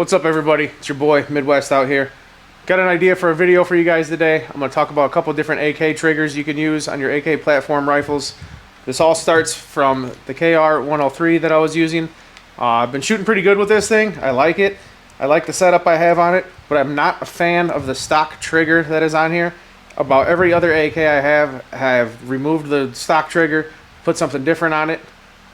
What's up, everybody? It's your boy Midwest out here. Got an idea for a video for you guys today. I'm going to talk about a couple different AK triggers you can use on your AK platform rifles. This all starts from the KR-103 that I was using. I've been shooting pretty good with this thing. I like it. I like the setup I have on it, but I'm not a fan of the stock trigger that is on here. About every other AK I have removed the stock trigger, put something different on it,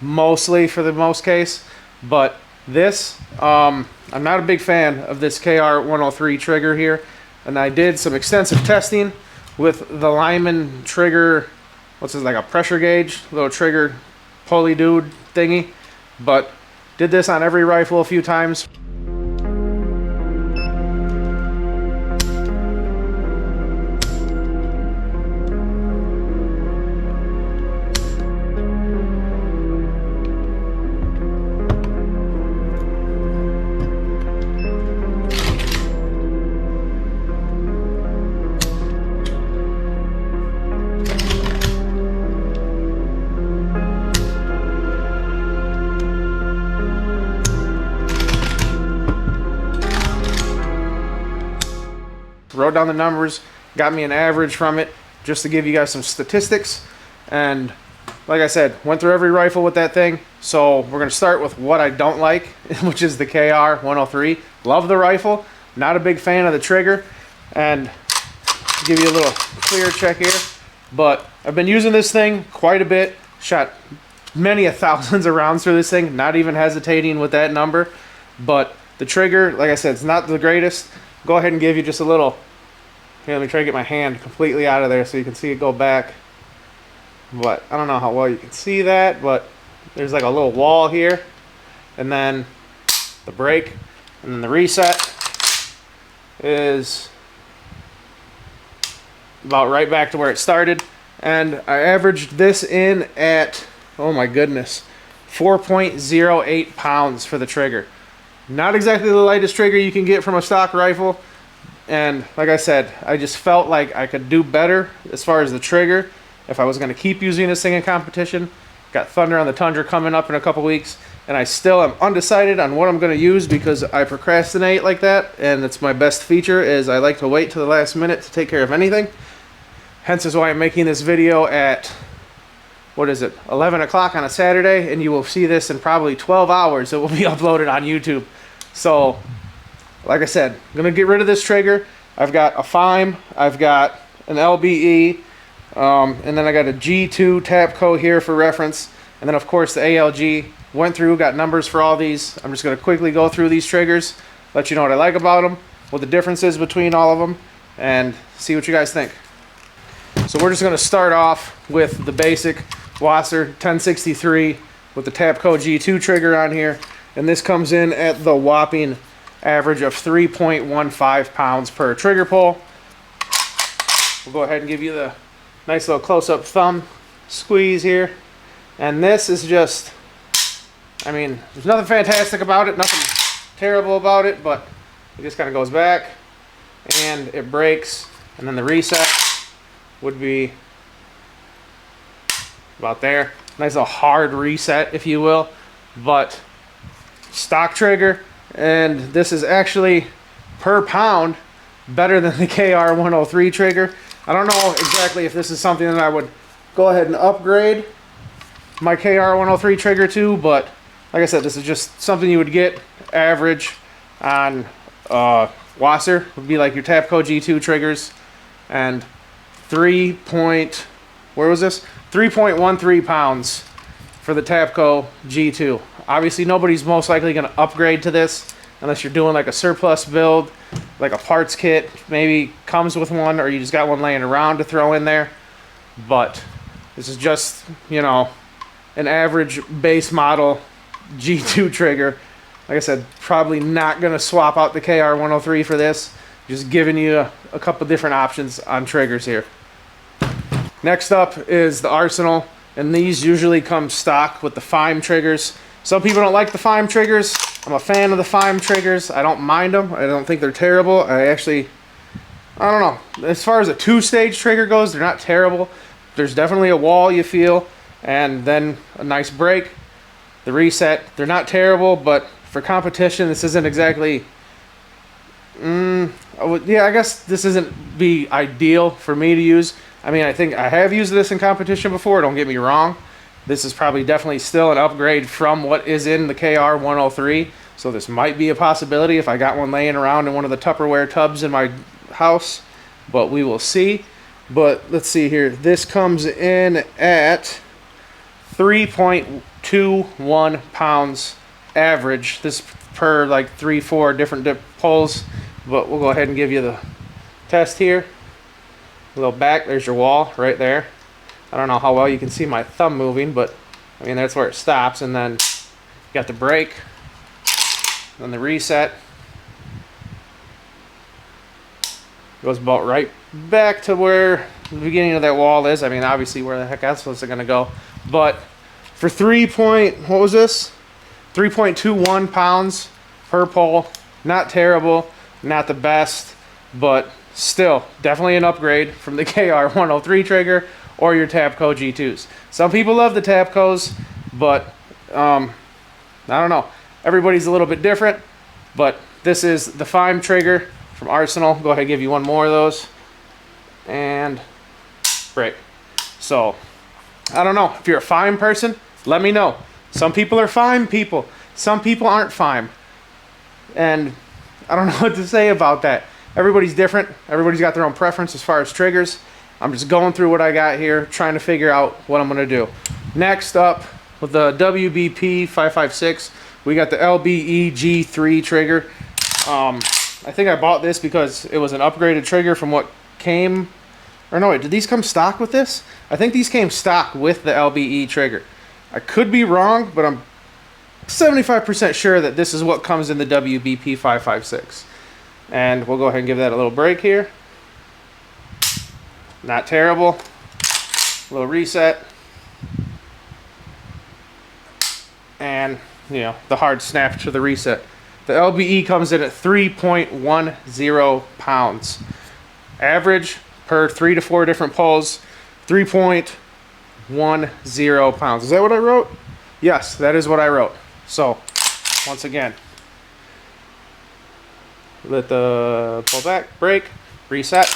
mostly for the most case. But this, I'm not a big fan of this KR-103 trigger here, and I did some extensive testing with the Lyman trigger. What's this, like a pressure gauge, little trigger pulley dude thingy, but did this on every rifle a few times. Wrote down the numbers, got me an average from it just to give you guys some statistics, and like I said, went through every rifle with that thing. So we're going to start with what I don't like, which is the KR-103. Love the rifle, not a big fan of the trigger, and give you a little clear check here, but I've been using this thing quite a bit, shot many thousands of rounds through this thing, not even hesitating with that number. But the trigger, like I said, it's not the greatest. Go ahead and give you just a little. Here, let me try to get my hand completely out of there so you can see it go back. But I don't know how well you can see that, but there's like a little wall here, and then the break, and then the reset is about right back to where it started. And I averaged this in at, oh my goodness, 4.08 pounds for the trigger. Not exactly the lightest trigger you can get from a stock rifle, and like I said, I just felt like I could do better as far as the trigger if I was going to keep using this thing in competition. Got Thunder on the Tundra coming up in a couple weeks, and I still am undecided on what I'm going to use because I procrastinate like that, and it's my best feature is I like to wait to the last minute to take care of anything. Hence is why I'm making this video at, what is it, 11 o'clock on a Saturday, and you will see this in probably 12 hours. It will be uploaded on YouTube. So, like I said, I'm going to get rid of this trigger. I've got a FIME, I've got an LBE, and then I got a G2 Tapco here for reference. And then, of course, the ALG. Went through, got numbers for all these. I'm just going to quickly go through these triggers, let you know what I like about them, what the difference is between all of them, and see what you guys think. So we're just going to start off with the basic Wasser 1063 with the Tapco G2 trigger on here, and this comes in at the whopping average of 3.15 pounds per trigger pull. We'll go ahead and give you the nice little close-up thumb squeeze here, and this is just, I mean, there's nothing fantastic about it, nothing terrible about it, but it just kind of goes back and it breaks, and then the reset would be about there. Nice little hard reset, if you will, but stock trigger, and this is actually per pound better than the KR-103 trigger. I don't know exactly if this is something that I would go ahead and upgrade my KR-103 trigger to, but like I said, this is just something you would get average on Wasser, would be like your Tapco G2 triggers, and 3.13 pounds for the Tapco G2. Obviously, nobody's most likely going to upgrade to this unless you're doing like a surplus build, like a parts kit, maybe comes with one, or you just got one laying around to throw in there. But this is just, you know, an average base model G2 trigger. Like I said, probably not going to swap out the KR-103 for this. Just giving you a couple different options on triggers here. Next up is the Arsenal, and these usually come stock with the FIME triggers. Some people don't like the FIME triggers. I'm a fan of the FIME triggers. I don't mind them. I don't think they're terrible. I don't know. As far as a two-stage trigger goes, they're not terrible. There's definitely a wall you feel, and then a nice break. The reset, they're not terrible, but for competition, this isn't exactly... yeah, I guess this isn't be ideal for me to use. I mean, I think I have used this in competition before, don't get me wrong. This is probably definitely still an upgrade from what is in the KR103. So this might be a possibility if I got one laying around in one of the Tupperware tubs in my house. But we will see. But let's see here. This comes in at 3.21 pounds average. This per like 3-4 different pulls. But we'll go ahead and give you the test here. A little back, there's your wall right there. I don't know how well you can see my thumb moving, but I mean that's where it stops. And then you got the brake, then the reset. Goes about right back to where the beginning of that wall is. I mean, obviously where the heck that's supposed to gonna go. But for 3.21 pounds per pull, not terrible, not the best, but still definitely an upgrade from the KR103 trigger or your Tapco G2s. Some people love the Tapcos, but I don't know. Everybody's a little bit different, but this is the FIME trigger from Arsenal. Go ahead and give you one more of those. And break. So, I don't know. If you're a FIME person, let me know. Some people are FIME people. Some people aren't FIME. And I don't know what to say about that. Everybody's different. Everybody's got their own preference as far as triggers. I'm just going through what I got here, trying to figure out what I'm going to do. Next up, with the WBP 556, we got the LBE G3 trigger. I think I bought this because it was an upgraded trigger from what came... Or no, wait, did these come stock with this? I think these came stock with the LBE trigger. I could be wrong, but I'm 75% sure that this is what comes in the WBP 556. And we'll go ahead and give that a little break here. Not terrible. A little reset. And, you know, the hard snap to the reset. The LBE comes in at 3.10 pounds. Average per 3 to 4 different pulls, 3.10 pounds. Is that what I wrote? Yes, that is what I wrote. So, once again, let the pull back, brake, reset.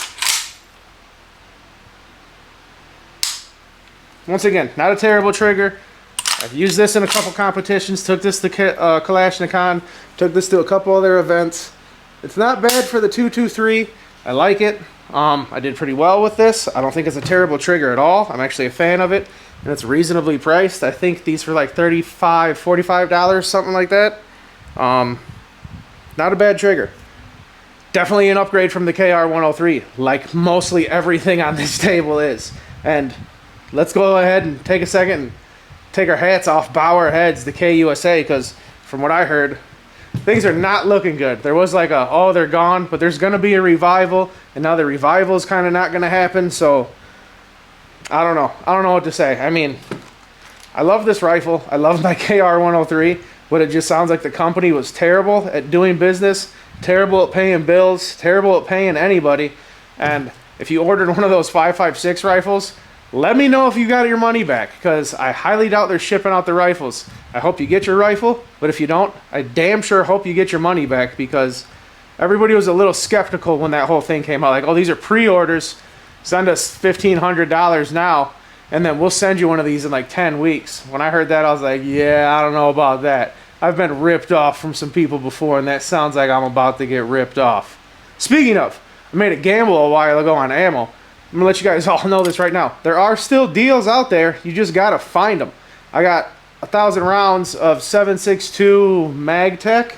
Once again, not a terrible trigger. I've used this in a couple competitions, took this to Kalashnikon, took this to a couple other events. It's not bad for the 223. I like it. I did pretty well with this. I don't think it's a terrible trigger at all. I'm actually a fan of it, and it's reasonably priced. I think these were like $35, $45, something like that. Not a bad trigger. Definitely an upgrade from the KR103, like mostly everything on this table is. And let's go ahead and take a second and take our hats off, bow our heads to KUSA, because from what I heard, things are not looking good. There was like a, oh, they're gone, but there's going to be a revival, and now the revival is kind of not going to happen, so I don't know. I don't know what to say. I mean, I love this rifle. I love my KR103, but it just sounds like the company was terrible at doing business, terrible at paying bills, terrible at paying anybody, and if you ordered one of those 5.56 rifles, let me know if you got your money back, because I highly doubt they're shipping out the rifles. I hope you get your rifle, but if you don't, I damn sure hope you get your money back, because everybody was a little skeptical when that whole thing came out. Like, oh, these are pre-orders. Send us $1,500 now, and then we'll send you one of these in like 10 weeks. When I heard that, I was like, yeah, I don't know about that. I've been ripped off from some people before, and that sounds like I'm about to get ripped off. Speaking of, I made a gamble a while ago on ammo. I'm going to let you guys all know this right now. There are still deals out there. You just got to find them. I got 1,000 rounds of 7.62 MagTech.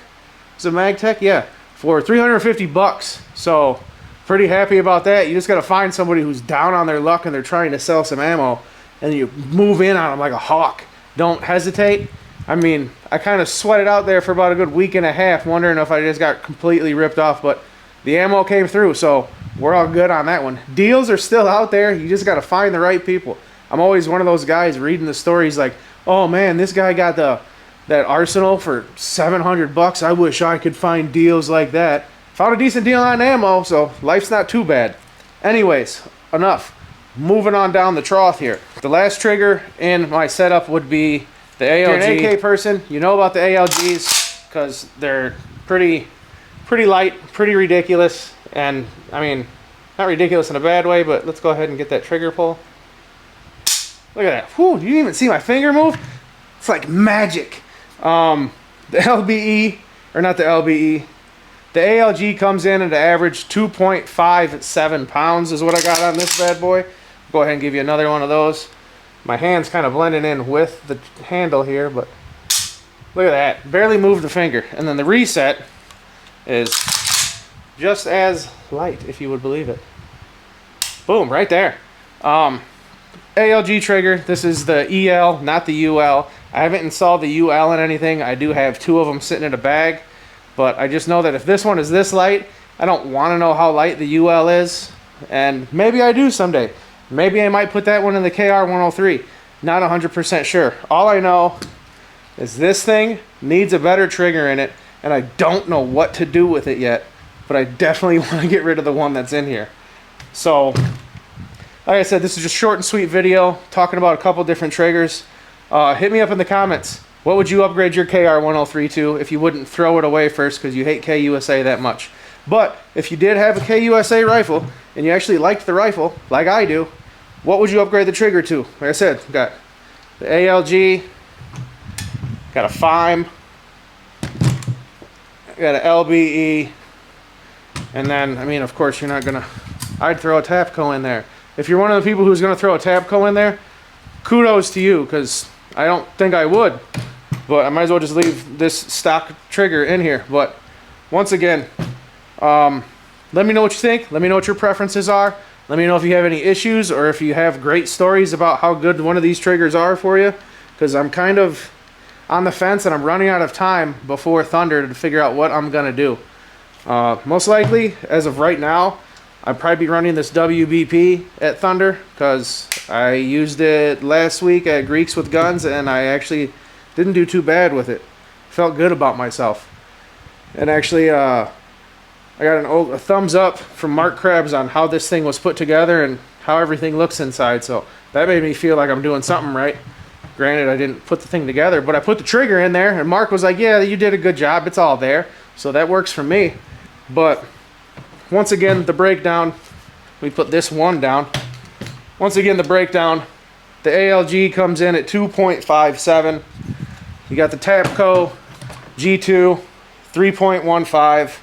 Is it MagTech? Yeah. For $350. So, pretty happy about that. You just got to find somebody who's down on their luck and they're trying to sell some ammo. And you move in on them like a hawk. Don't hesitate. I mean, I kind of sweated out there for about a good week and a half, wondering if I just got completely ripped off. But the ammo came through, so we're all good on that one. Deals are still out there. You just got to find the right people. I'm always one of those guys reading the stories like, oh man, this guy got that Arsenal for $700. I wish I could find deals like that. Found a decent deal on ammo, so life's not too bad. Anyways, enough. Moving on down the trough here. The last trigger in my setup would be the ALG. If you're an AK person, you know about the ALGs. because they're pretty light, pretty ridiculous. And I mean, not ridiculous in a bad way, but let's go ahead and get that trigger pull. Look at that. Whew, you even see my finger move? It's like magic. The LBE, or not the LBE, the ALG comes in at an average 2.57 pounds is what I got on this bad boy. Go ahead and give you another one of those. My hand's kind of blending in with the handle here, but look at that. Barely moved the finger. And then the reset is just as light, if you would believe it. Boom, right there. ALG trigger. This is the EL, not the UL. I haven't installed the UL in anything. I do have 2 of them sitting in a bag, but I just know that if this one is this light, I don't want to know how light the UL is, and maybe I do someday. Maybe I might put that one in the KR103. Not 100% sure. All I know is this thing needs a better trigger in it, and I don't know what to do with it yet, but I definitely want to get rid of the one that's in here. So, like I said, this is just a short and sweet video talking about a couple different triggers. Hit me up in the comments. What would you upgrade your KR103 to if you wouldn't throw it away first because you hate KUSA that much? But if you did have a KUSA rifle and you actually liked the rifle, like I do, what would you upgrade the trigger to? Like I said, got the ALG, got a FIME, got an LBE, and then, I mean, of course, you're not going to... I'd throw a Tapco in there. If you're one of the people who's going to throw a Tapco in there, kudos to you, because I don't think I would. But I might as well just leave this stock trigger in here. But once again, let me know what you think. Let me know what your preferences are. Let me know if you have any issues or if you have great stories about how good one of these triggers are for you. Because I'm kind of on the fence and I'm running out of time before Thunder to figure out what I'm going to do. Most likely, as of right now, I'd probably be running this WBP at Thunder because I used it last week at Greeks with Guns and I actually didn't do too bad with it. Felt good about myself. And actually, I got a thumbs up from Mark Krebs on how this thing was put together and how everything looks inside. So that made me feel like I'm doing something right. Granted, I didn't put the thing together, but I put the trigger in there and Mark was like, yeah, you did a good job. It's all there. So that works for me. But once again, the breakdown, we put this one down. Once again, the breakdown, the ALG comes in at 2.57. You got the Tapco G2, 3.15.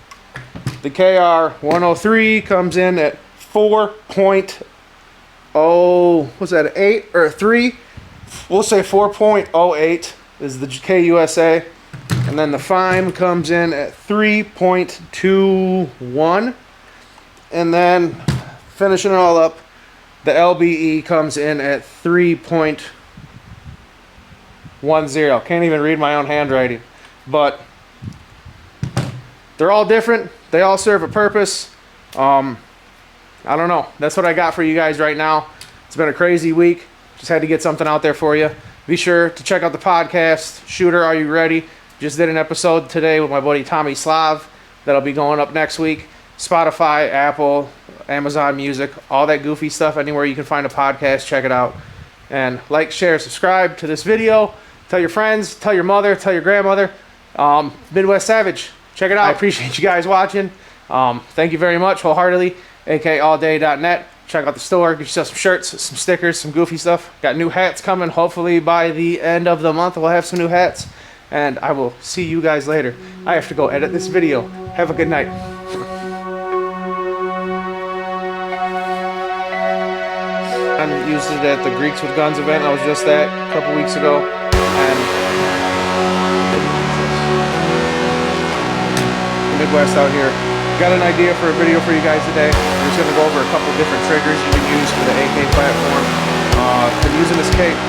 The KR103 comes in at 4.0, what's that, 8 or 3? We'll say 4.08 is the KUSA. And then the FIME comes in at 3.21. And then finishing it all up, the LBE comes in at 3.10. Can't even read my own handwriting. But they're all different. They all serve a purpose. I don't know. That's what I got for you guys right now. It's been a crazy week. Just had to get something out there for you. Be sure to check out the podcast. Shooter, Are You Ready? Just did an episode today with my buddy Tommy Slav. That'll be going up next week. Spotify, Apple, Amazon Music, all that goofy stuff. Anywhere you can find a podcast, check it out. And like, share, subscribe to this video. Tell your friends, tell your mother, tell your grandmother. Midwest Savage, check it out. I appreciate you guys watching. Thank you very much, wholeheartedly. AKallday.net. Check out the store. Get yourself some shirts, some stickers, some goofy stuff. Got new hats coming. Hopefully by the end of the month we'll have some new hats. And I will see you guys later. I have to go edit this video. Have a good night. I used it at the Greeks with Guns event I was just at a couple weeks ago. And Midwest out here. Got an idea for a video for you guys today. We're just going to go over a couple different triggers you can use for the AK platform. Been using this cape.